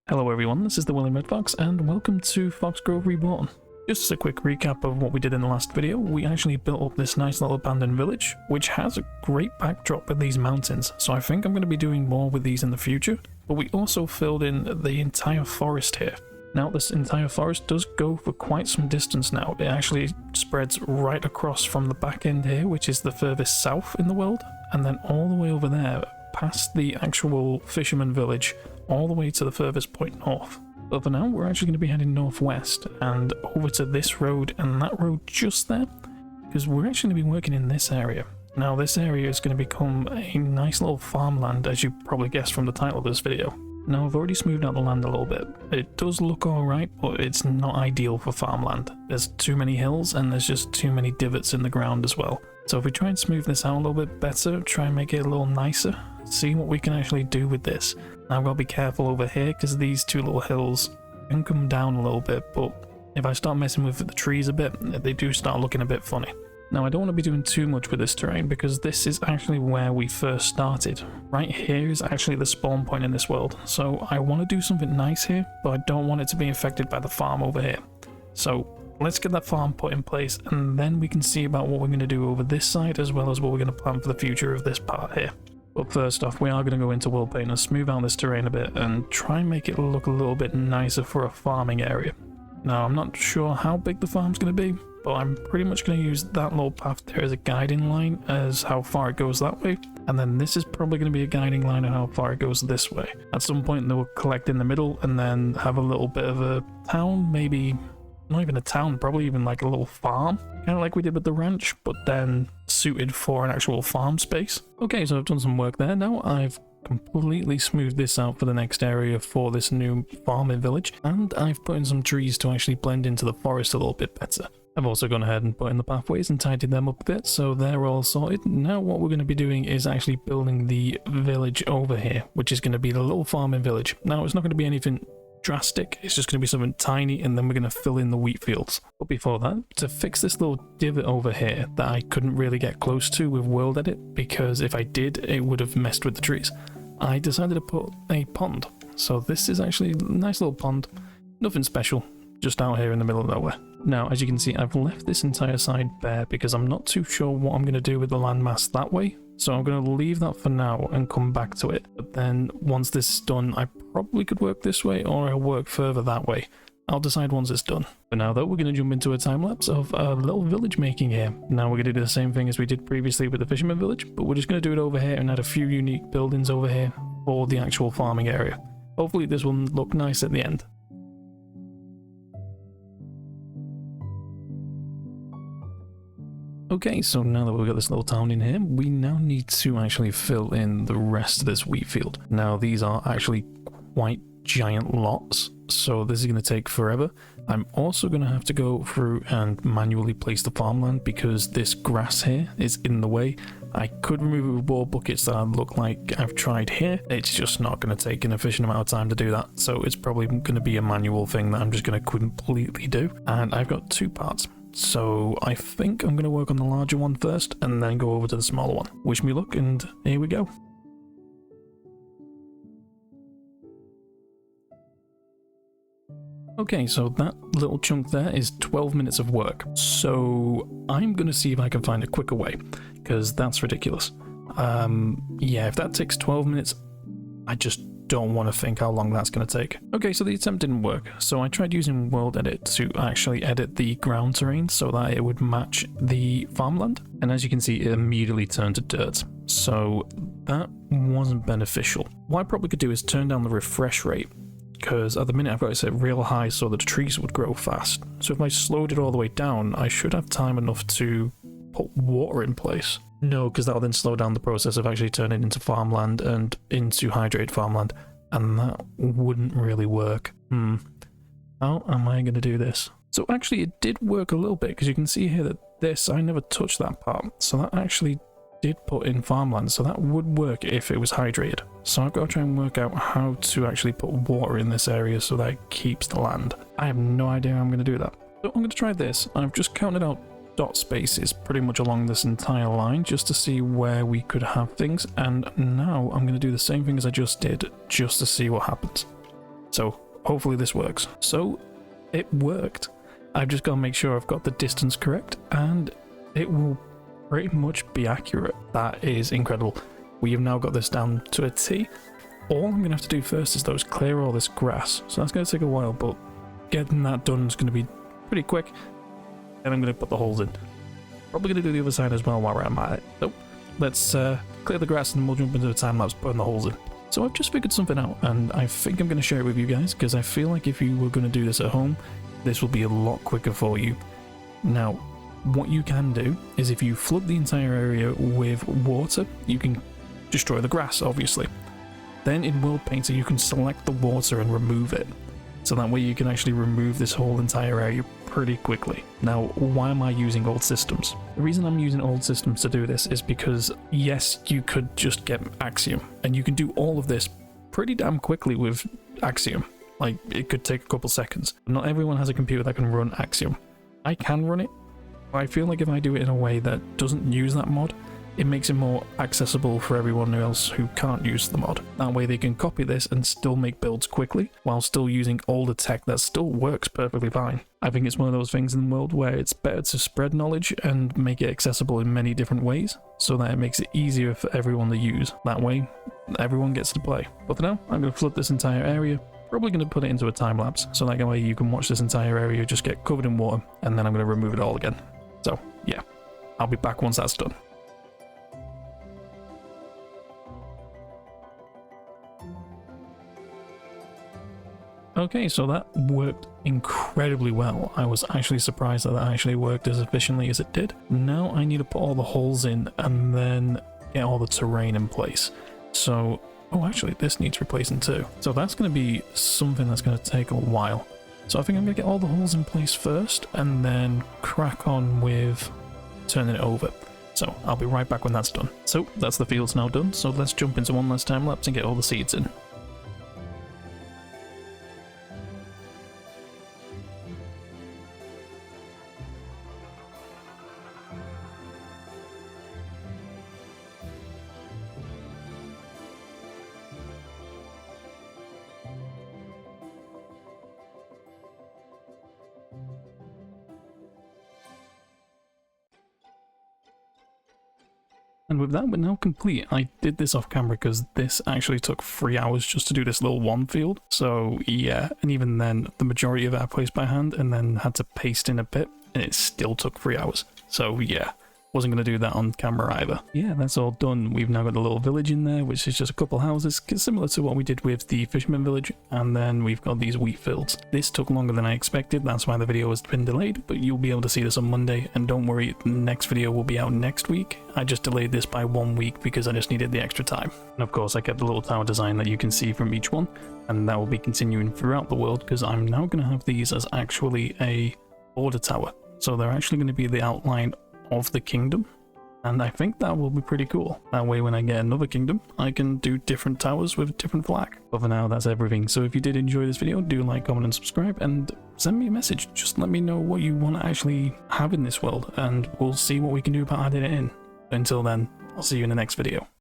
Hello everyone, this is the William Red Fox and welcome to Foxgrove Reborn. Just as a quick recap of what we did in the last video, we actually built up this nice little abandoned village, which has a great backdrop with these mountains, so I think I'm going to be doing more with these in the future, but we also filled in the entire forest here. Now this entire forest does go for quite some distance now. It actually spreads right across from the back end here, which is the furthest south in the world, and then all the way over there, past the actual fisherman village, all the way to the furthest point north. But for now, we're actually going to be heading northwest and over to this road and that road just there, because we're actually going to be working in this area. Now this area is going to become a nice little farmland, as you probably guessed from the title of this video. Now I've already smoothed out the land a little bit. It does look alright, but it's not ideal for farmland. There's too many hills and there's just too many divots in the ground as well. So if we try and smooth this out a little bit better, try and make it a little nicer, see what we can actually do with this. Now I've got to be careful over here because these two little hills can come down a little bit, but if I start messing with the trees a bit, they do start looking a bit funny. Now I don't want to be doing too much with this terrain because this is actually where we first started. Right here is actually the spawn point in this world, so I want to do something nice here, but I don't want it to be affected by the farm over here. So let's get that farm put in place and then we can see about what we're going to do over this side as well as what we're going to plan for the future of this part here. But first off, we are going to go into world paint and smooth out this terrain a bit and try and make it look a little bit nicer for a farming area. Now I'm not sure how big the farm's going to be, but I'm pretty much going to use that little path there as a guiding line as how far it goes that way, and then this is probably going to be a guiding line on how far it goes this way. At some point they'll collect in the middle and then have a little bit of a town, maybe not even a town, probably even like a little farm, kind of like we did with the ranch, but then suited for an actual farm space. Okay, so I've done some work there. Now I've completely smoothed this out for the next area for this new farming village, and I've put in some trees to actually blend into the forest a little bit better. I've also gone ahead and put in the pathways and tidied them up a bit, so they're all sorted. Now what we're going to be doing is actually building the village over here, which is going to be the little farming village. Now it's not going to be anything drastic, it's just going to be something tiny, and then we're going to fill in the wheat fields. But before that, to fix this little divot over here that I couldn't really get close to with World Edit, because if I did, it would have messed with the trees, I decided to put a pond. So this is actually a nice little pond, nothing special, just out here in the middle of nowhere. Now, as you can see, I've left this entire side bare because I'm not too sure what I'm going to do with the landmass that way. So I'm going to leave that for now and come back to it. But then once this is done, I probably could work this way or I'll work further that way. I'll decide once it's done. For now though, we're going to jump into a time lapse of a little village making here. Now we're going to do the same thing as we did previously with the fisherman village, but we're just going to do it over here and add a few unique buildings over here for the actual farming area. Hopefully this will look nice at the end. Okay, so now that we've got this little town in here, we now need to actually fill in the rest of this wheat field. Now these are actually quite giant lots, so this is going to take forever. I'm also going to have to go through and manually place the farmland because this grass here is in the way. I could remove it with ball buckets that look like I've tried here. It's just not going to take an efficient amount of time to do that, so it's probably going to be a manual thing that I'm just going to completely do. And I've got two parts. So I think I'm going to work on the larger one first and then go over to the smaller one. Wish me luck, and here we go. Okay, so that little chunk there is 12 minutes of work. So I'm going to see if I can find a quicker way, because that's ridiculous. Yeah, if that takes 12 minutes, I just don't want to think how long that's going to take. Okay, so the attempt didn't work, so I tried using World Edit to actually edit the ground terrain so that it would match the farmland, and as you can see, it immediately turned to dirt, so that wasn't beneficial. What I probably could do is turn down the refresh rate, because at the minute I've got it set real high so that the trees would grow fast. So if I slowed it all the way down, I should have time enough to put water in place. No, because that'll then slow down the process of actually turning it into farmland and into hydrated farmland, and that wouldn't really work. How am I going to do this? So actually it did work a little bit, because you can see here that this, I never touched that part, so that actually did put in farmland, so that would work if it was hydrated. So I've got to try and work out how to actually put water in this area so that it keeps the land. I have no idea how I'm going to do that. So I'm going to try this. I've just counted out dot spaces pretty much along this entire line just to see where we could have things, and now I'm going to do the same thing as I just did just to see what happens. So hopefully this works. So it worked. I've just got to make sure I've got the distance correct, and it will pretty much be accurate. That is incredible. We have now got this down to a T. All I'm going to have to do first is clear all this grass. So that's going to take a while, but getting that done is going to be pretty quick. And I'm going to put the holes in. Probably going to do the other side as well while I'm at it. So let's clear the grass and we'll jump into the time lapse putting the holes in. So I've just figured something out, and I think I'm going to share it with you guys, because I feel like if you were going to do this at home, this will be a lot quicker for you. Now, what you can do is if you flood the entire area with water, you can destroy the grass, obviously. Then in World Painter, you can select the water and remove it. So that way you can actually remove this whole entire area pretty quickly. Now, why am I using old systems? The reason I'm using old systems to do this is because, yes, you could just get Axiom, and you can do all of this pretty damn quickly with Axiom. Like, it could take a couple seconds. Not everyone has a computer that can run Axiom. I can run it, but I feel like if I do it in a way that doesn't use that mod, it makes it more accessible for everyone else who can't use the mod. That way they can copy this and still make builds quickly, while still using older tech that still works perfectly fine. I think it's one of those things in the world where it's better to spread knowledge and make it accessible in many different ways, so that it makes it easier for everyone to use. That way, everyone gets to play. But for now, I'm going to flood this entire area. Probably going to put it into a time lapse, so that way you can watch this entire area just get covered in water, and then I'm going to remove it all again. So yeah, I'll be back once that's done. Okay, so that worked incredibly well. I was actually surprised that that actually worked as efficiently as it did. Now I need to put all the holes in and then get all the terrain in place. So, oh, actually this needs replacing too. So that's going to be something that's going to take a while. So I think I'm going to get all the holes in place first and then crack on with turning it over. So I'll be right back when that's done. So that's the fields now done, so let's jump into one last time lapse and get all the seeds in. And with that, we're now complete. I did this off camera because this actually took 3 hours just to do this little one field. So yeah, and even then, the majority of that I placed by hand and then had to paste in a bit, and it still took 3 hours. So yeah, wasn't going to do that on camera either. Yeah, that's all done. We've now got a little village in there, which is just a couple houses, similar to what we did with the fisherman village, and then we've got these wheat fields. This took longer than I expected, that's why the video has been delayed, but you'll be able to see this on Monday, and don't worry, the next video will be out next week. I just delayed this by 1 week because I just needed the extra time. And of course, I kept the little tower design that you can see from each one, and that will be continuing throughout the world, because I'm now going to have these as actually a border tower. So they're actually going to be the outline of the kingdom. And I think that will be pretty cool. That way when I get another kingdom, I can do different towers with a different flag. But for now, that's everything. So if you did enjoy this video, do like, comment, and subscribe, and send me a message. Just let me know what you want to actually have in this world, and we'll see what we can do about adding it in. Until then, I'll see you in the next video.